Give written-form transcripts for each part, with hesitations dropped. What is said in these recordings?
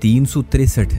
363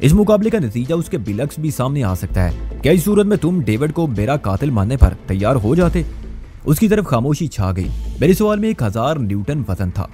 इस मुकाबले का नतीजा उसके बिलक्स भी सामने आ सकता है। क्या इस सूरत में तुम डेविड को मेरा कातिल मानने पर तैयार हो जाते? उसकी तरफ खामोशी छा गई। मेरे सवाल में 1000 न्यूटन वजन था।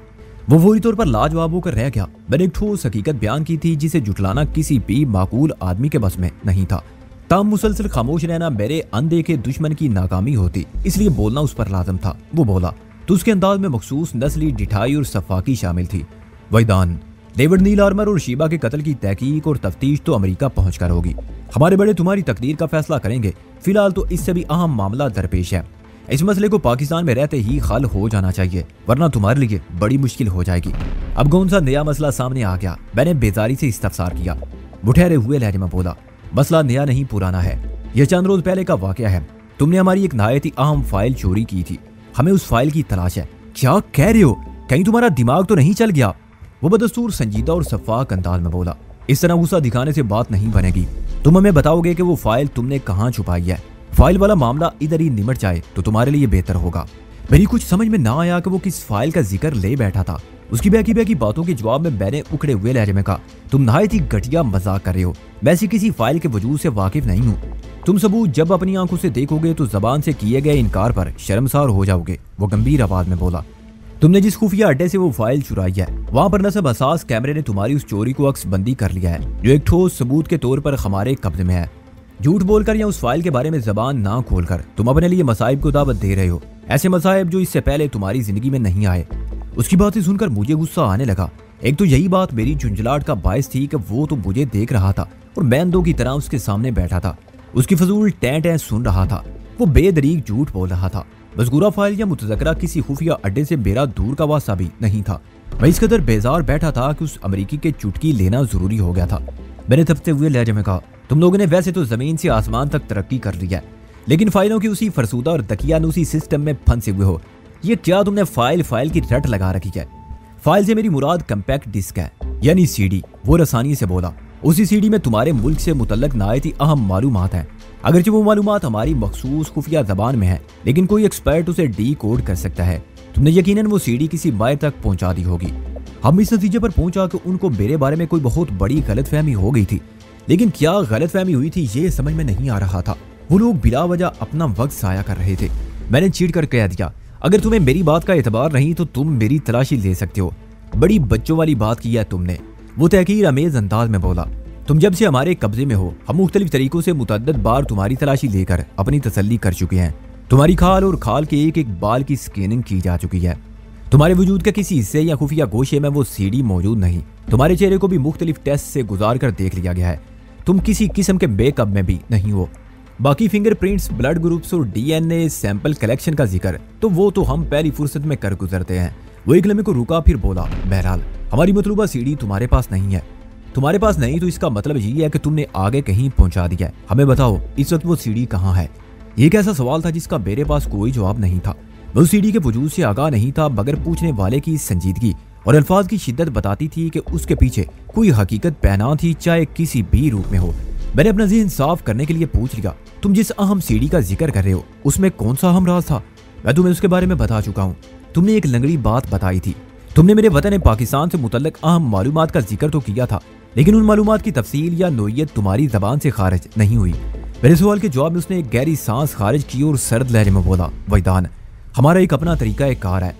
वो फौरी तौर पर लाजवाब होकर रह गया। मैंने एक ठोस हकीकत बयान की थी जिसे जुटलाना किसी भी माकूल आदमी के बस में नहीं था। ताम मुसलसल खामोश रहना मेरे अनदेखे दुश्मन की नाकामी होती, इसलिए बोलना उस पर लाजम था। वो बोला तो उसके अंदाज में मखसूस नस्ली डिठाई और सफाकी शामिल थी। वैदान, डेविड नील आर्मर और शीबा के कत्ल की तहकीक और तफ्तीश तो अमेरिका पहुंचकर होगी। हमारे बड़े तुम्हारी तकदीर का फैसला करेंगे। फिलहाल तो इससे भी अहम मामला दरपेश है। इस मसले को पाकिस्तान में रहते ही हल हो जाना चाहिए, वरना तुम्हारे लिए बड़ी मुश्किल हो जाएगी। अब कौन सा नया मसला सामने आ गया? मैंने बेजारी से इस्तफसार किया। वो ठहरे हुए लहजे में बोला, मसला नया नहीं पुराना है। यह चंद रोज पहले का वाकया है। तुमने हमारी एक नहायत ही अहम फाइल चोरी की थी। हमें उस फाइल की तलाश है। क्या कह रहे हो? कहीं तुम्हारा दिमाग तो नहीं चल गया? वो बदस्तूर संजीदा और शफाक अंदाज में बोला, इस तरह गुस्सा दिखाने से बात नहीं बनेगी। तुम हमें बताओगे कि वो फाइल तुमने कहाँ छुपाई है। फाइल वाला मामला इधर ही निमट जाए तो तुम्हारे लिए बेहतर होगा। मेरी कुछ समझ में ना आया कि वो किस फाइल का जिक्र ले बैठा था। उसकी बहकी बहकी बातों के जवाब में मैंने उखड़े हुए लहजे में कहा, तुम नहायत ही घटिया मजाक कर रहे हो। मैं ऐसी किसी फाइल के वजूद से वाकिफ नहीं हूँ। तुम सबूत जब अपनी आंखों से देखोगे तो जबान से किए गए इनकार पर शर्मसार हो जाओगे। वो गंभीर आवाज में बोला, तुमने जिस खुफिया अड्डे से वो फाइल चुराई है, वहाँ पर नस्ब हसास कैमरे ने तुम्हारी उस चोरी को अक्स बंदी कर लिया है, जो एक ठोस सबूत के तौर पर हमारे कब्जे में है। झूठ बोलकर या उस फाइल के बारे में जबान ना खोलकर तुम अपने लिए मसाइब को दावत दे रहे हो, ऐसे मसाइब जो इससे पहले तुम्हारी जिंदगी में नहीं आए। उसकी बातें सुनकर मुझे गुस्सा आने लगा। एक तो यही बात मेरी झुंझलाहट का बायस थी कि वो तो मुझे देख रहा था और मैं अंधों की तरह उसके सामने बैठा था, उसकी फजूल टैं सुन रहा था। वो बेदरीक झूठ बोल रहा था। मज़कूरा फाइल या मुतज़क्करा किसी खुफिया अड्डे से मेरा दूर का वास्ता भी नहीं था। मैं इस कदर बेजार बैठा था कि उस अमरीकी के चुटकी लेना जरूरी हो गया था। मैंने तपते हुए लहजे में कहा, तुम लोगों ने वैसे तो जमीन से आसमान तक तरक्की कर ली है, लेकिन फाइलों की उसी फरसूदा और दकियानूसी सिस्टम में फंसे हुए हो। ये क्या तुमने फाइल की रट लगा रखी है? फाइल से मेरी मुराद कम्पैक्ट डिस्क है, यानी सीडी। वो रसानी से बोला, उसी सीडी में तुम्हारे मुल्क से मुतल्लक नायत ही अहम मालूमात हैं। अगरचे वो मालूमात हमारी मखसूस खुफिया जबान में है, लेकिन कोई एक्सपर्ट उसे डी कोड कर सकता है। तुमने यकीनन वो सीडी किसी माहिर तक पहुंचा दी होगी। हम इस नतीजे पर पहुंचा कि उनको मेरे बारे में कोई बहुत बड़ी गलतफहमी हो गई थी, लेकिन क्या गलतफहमी हुई थी ये समझ में नहीं आ रहा था। वो लोग बिला वजह अपना वक्त जाया कर रहे थे। मैंने चिढ़ कर कह दिया, अगर तुम्हें मेरी बात का एतबार नहीं तो तुम मेरी तलाशी ले सकते हो। बड़ी बच्चों वाली बात की है तुमने। वो तहकीर अमेज अंदाज में बोला, तुम जब से हमारे कब्जे में हो हम मुख्तलिफ तरीकों से मुतअद्दिद बार तुम्हारी तलाशी लेकर अपनी तसल्ली कर चुके हैं। तुम्हारी खाल और खाल के एक एक बाल की स्कैनिंग की जा चुकी है। तुम्हारे वजूद के किसी हिस्से या खुफिया गोशे में वो सीडी मौजूद नहीं। तुम्हारे चेहरे को भी मुख्तलिफ टेस्ट से गुजार कर देख लिया गया है। तुम किसी किस्म के मेकअप में भी नहीं हो। बाकी फिंगरप्रिंट्स, ब्लड ग्रुप्स और डीएनए सैंपल कलेक्शन का जिक्र तो वो तो हम पहली फुर्सत में कर गुजरते हैं। वो एक लम्हे को रुका, फिर बोला, बहरहाल हमारी मतलूबा सीडी तुम्हारे पास नहीं है। तुम्हारे पास नहीं तो इसका मतलब ये है कि तुमने आगे कहीं पहुंचा दिया है। हमें बताओ इस वक्त वो सीडी कहाँ है? ये एक ऐसा सवाल था जिसका मेरे पास कोई जवाब नहीं था। मैं उस सीडी के वजूद से आगाह नहीं था, मगर पूछने वाले की संजीदगी और अल्फाज की शिद्दत बताती थी कि उसके पीछे कोई हकीकत पैना थी, चाहे किसी भी रूप में हो। मैंने अपना ज़हन साफ करने के लिए पूछ लिया, तुम जिस अहम सीडी का जिक्र कर रहे हो उसमें कौन सा अहम राज था? मैं तुम्हें उसके बारे में बता चुका हूँ। तुमने एक लंगड़ी बात बताई थी। तुमने मेरे वतन पाकिस्तान से मुतल्लक अहम मालूमात का जिक्र तो किया था, लेकिन उन मालूमात की तफसील या नोयत तुम्हारी जबान से खारिज नहीं हुई। मेरे सवाल के जवाब में उसने एक गहरी सांस खारिज की और सर्द लहजे में बोला, वैदान, हमारा एक अपना तरीका एक कार है।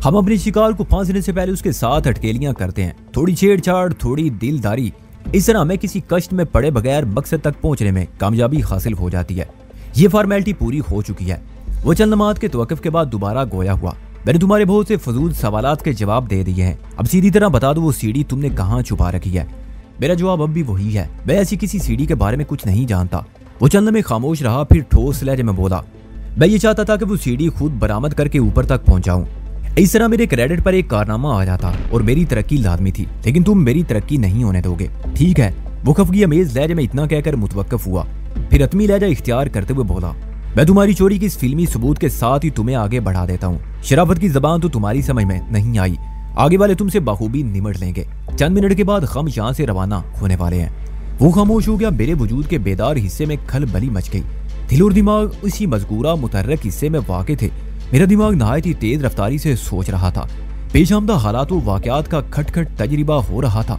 हम अपने शिकार को फांसने से पहले उसके साथ अटकेलियां करते हैं, थोड़ी छेड़छाड़, थोड़ी दिलदारी। इस तरह हमें किसी कष्ट में पड़े बगैर मकसद तक पहुंचने में कामयाबी हासिल हो जाती है। ये फॉर्मेलिटी पूरी हो चुकी है। वो चंद लम्हात के तवक्कुफ के बाद दोबारा गोया हुआ, मैंने तुम्हारे बहुत से फजूल सवालात के जवाब दे दिए हैं। अब सीधी तरह बता दो वो सीडी तुमने कहाँ छुपा रखी है? मेरा जवाब अब भी वही है, मैं ऐसी किसी सीडी के बारे में कुछ नहीं जानता। वो चंद में खामोश रहा, फिर ठोस लहजे में बोला, मैं ये चाहता था कि वो सीडी खुद बरामद करके ऊपर तक पहुंचाऊं। इस तरह मेरे क्रेडिट पर एक कारनामा आ जाता और मेरी तरक्की लाजमी थी, लेकिन तुम मेरी तरक्की नहीं होने दोगे, ठीक है? वो खफगी अमेज लहजे में इतना कहकर मुतवक्किफ हुआ, फिर अतमी लहजा इख्तियार करते हुए बोला, मैं तुम्हारी चोरी की इस फिल्मी सबूत के साथ ही तुम्हें आगे बढ़ा देता हूँ। शराफत की जबान तो तुम्हारी समझ में नहीं आई, आगे वाले तुमसे बखूबी निमट लेंगे। चंद मिनट के बाद हम यहाँ से रवाना होने वाले हैं। वो खामोश हो गया। मेरे वजूद के बेदार हिस्से में खलबली मच गई। दिल और दिमाग उसी मजकूरा मुतहर्रिक हिस्से में वाक़े थे। मेरा दिमाग नहायत ही तेज रफ्तारी से सोच रहा था। पेश आमदा हालात व वाक़यात का खटखट तजरिबा हो रहा था।